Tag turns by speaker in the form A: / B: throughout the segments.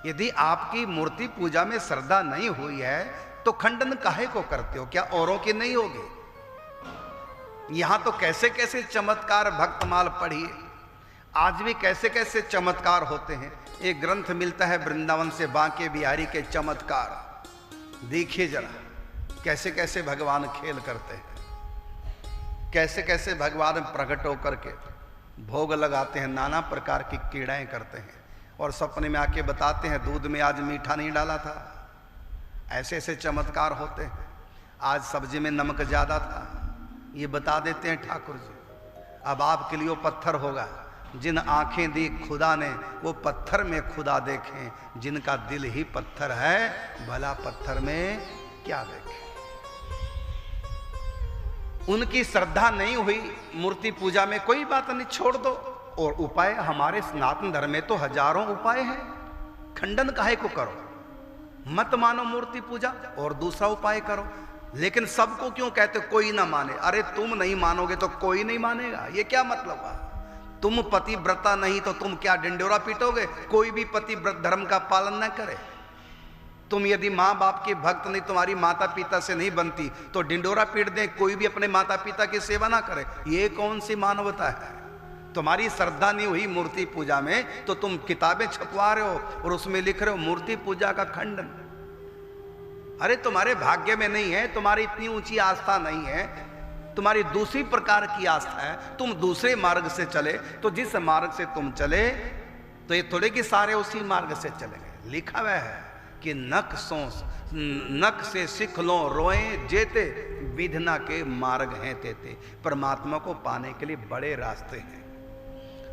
A: यदि आपकी मूर्ति पूजा में श्रद्धा नहीं हुई है तो खंडन काहे को करते हो? क्या औरों की नहीं होगी? यहां तो कैसे कैसे चमत्कार भक्तमाल पढ़िए, आज भी कैसे कैसे चमत्कार होते हैं। एक ग्रंथ मिलता है वृंदावन से, बांके बिहारी के चमत्कार। देखिए जरा कैसे कैसे भगवान खेल करते हैं, कैसे कैसे भगवान प्रकट होकर के भोग लगाते हैं, नाना प्रकार की क्रीड़ाएं करते हैं और सपने में आके बताते हैं दूध में आज मीठा नहीं डाला था। ऐसे ऐसे चमत्कार होते हैं। आज सब्जी में नमक ज्यादा था, ये बता देते हैं ठाकुर जी। अब आपके लिए वो पत्थर होगा। जिन आंखें दी खुदा ने वो पत्थर में खुदा देखें, जिनका दिल ही पत्थर है भला पत्थर में क्या देखें। उनकी श्रद्धा नहीं हुई मूर्ति पूजा में, कोई बात नहीं, छोड़ दो। और उपाय हमारे सनातन धर्म में तो हजारों उपाय हैं, खंडन काहे को करो? मत मानो मूर्ति पूजा और दूसरा उपाय करो। लेकिन सबको क्यों कहते कोई ना माने? अरे तुम नहीं मानोगे तो कोई नहीं मानेगा, ये क्या मतलब हुआ? तुम पतिव्रता नहीं तो तुम क्या डिंडोरा पीटोगे? कोई भी पतिव्रत धर्म का पालन न करे। तुम यदि माँ बाप के भक्त नहीं, तुम्हारी माता पिता से नहीं बनती तो डिंडोरा पीट दें, कोई भी अपने माता पिता की सेवा ना करे। ये कौन सी मानवता है? तुम्हारी श्रद्धा नहीं हुई मूर्ति पूजा में तो तुम किताबें छपवा रहे हो और उसमें लिख रहे हो मूर्ति पूजा का खंडन। अरे तुम्हारे भाग्य में नहीं है, तुम्हारी इतनी ऊंची आस्था नहीं है, तुम्हारी दूसरी प्रकार की आस्था है, तुम दूसरे मार्ग से चले। तो जिस मार्ग से तुम चले तो ये थोड़े कि सारे उसी मार्ग से चलेंगे। लिखा हुआ है कि नख से सिख लो रोए जेते, विधना के मार्ग हैं तेते। परमात्मा को पाने के लिए बड़े रास्ते हैं।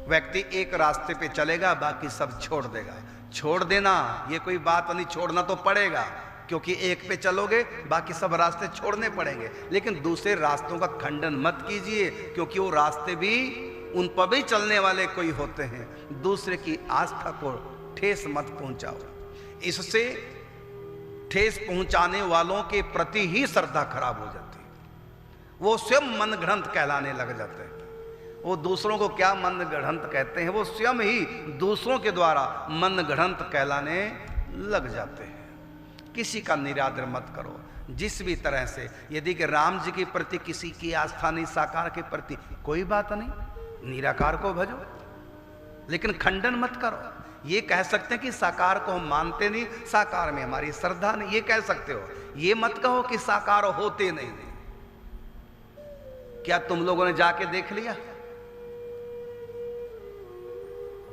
A: व्यक्ति एक रास्ते पे चलेगा, बाकी सब छोड़ देगा। छोड़ देना ये कोई बात नहीं, छोड़ना तो पड़ेगा, क्योंकि एक पे चलोगे बाकी सब रास्ते छोड़ने पड़ेंगे। लेकिन दूसरे रास्तों का खंडन मत कीजिए, क्योंकि वो रास्ते भी उन पर भी चलने वाले कोई होते हैं। दूसरे की आस्था को ठेस मत पहुंचाओ, इससे ठेस पहुंचाने वालों के प्रति ही श्रद्धा खराब हो जाती है। वो स्वयं मन ग्रंथ कहलाने लग जाते हैं। वो दूसरों को क्या मन ग्रंथ कहते हैं, वो स्वयं ही दूसरों के द्वारा मन ग्रंथ कहलाने लग जाते हैं। किसी का निरादर मत करो। जिस भी तरह से यदि कि राम जी के प्रति किसी की आस्था नहीं, साकार के प्रति कोई बात नहीं, निराकार को भजो, लेकिन खंडन मत करो। ये कह सकते हैं कि साकार को हम मानते नहीं, साकार में हमारी श्रद्धा नहीं, ये कह सकते हो। ये मत कहो कि साकार होते नहीं। क्या तुम लोगों ने जाके देख लिया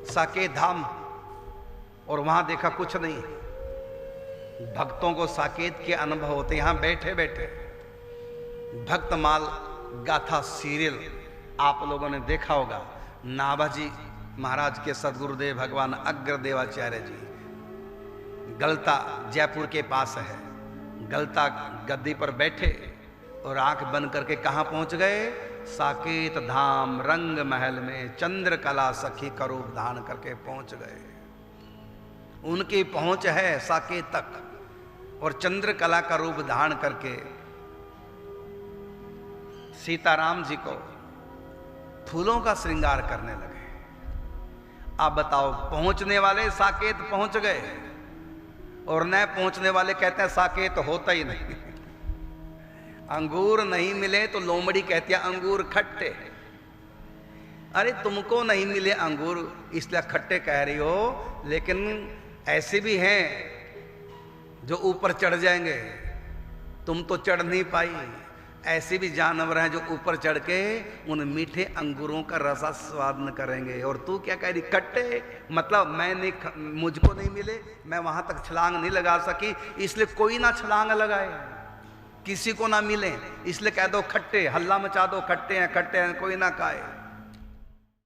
A: साकेत धाम और वहां देखा कुछ नहीं? भक्तों को साकेत के अनुभव होते। यहां बैठे बैठे भक्तमाल गाथा सीरियल आप लोगों ने देखा होगा। नाभाजी महाराज के सदगुरुदेव भगवान अग्रदेवाचार्य जी गलता जयपुर के पास है। गलता गद्दी पर बैठे और आंख बंद करके कहां पहुंच गए? साकेत धाम रंग महल में चंद्रकला सखी का रूप धारण करके पहुंच गए। उनकी पहुंच है साकेत तक, और चंद्रकला का रूप धारण करके सीताराम जी को फूलों का श्रृंगार करने लगे। आप बताओ, पहुंचने वाले साकेत पहुंच गए और न पहुंचने वाले कहते हैं साकेत होता ही नहीं। अंगूर नहीं मिले तो लोमड़ी कहती है अंगूर खट्टे। अरे तुमको नहीं मिले अंगूर इसलिए खट्टे कह रही हो, लेकिन ऐसे भी हैं जो ऊपर चढ़ जाएंगे, तुम तो चढ़ नहीं पाई। ऐसे भी जानवर हैं जो ऊपर चढ़ के उन मीठे अंगूरों का रसा स्वादन करेंगे, और तू क्या कह रही खट्टे? मतलब मैं नहीं, मुझको नहीं मिले, मैं वहां तक छलांग नहीं लगा सकी, इसलिए कोई ना छलांग लगाए, किसी को ना मिले, इसलिए कह दो खट्टे, हल्ला मचा दो खट्टे हैं कोई ना खाए।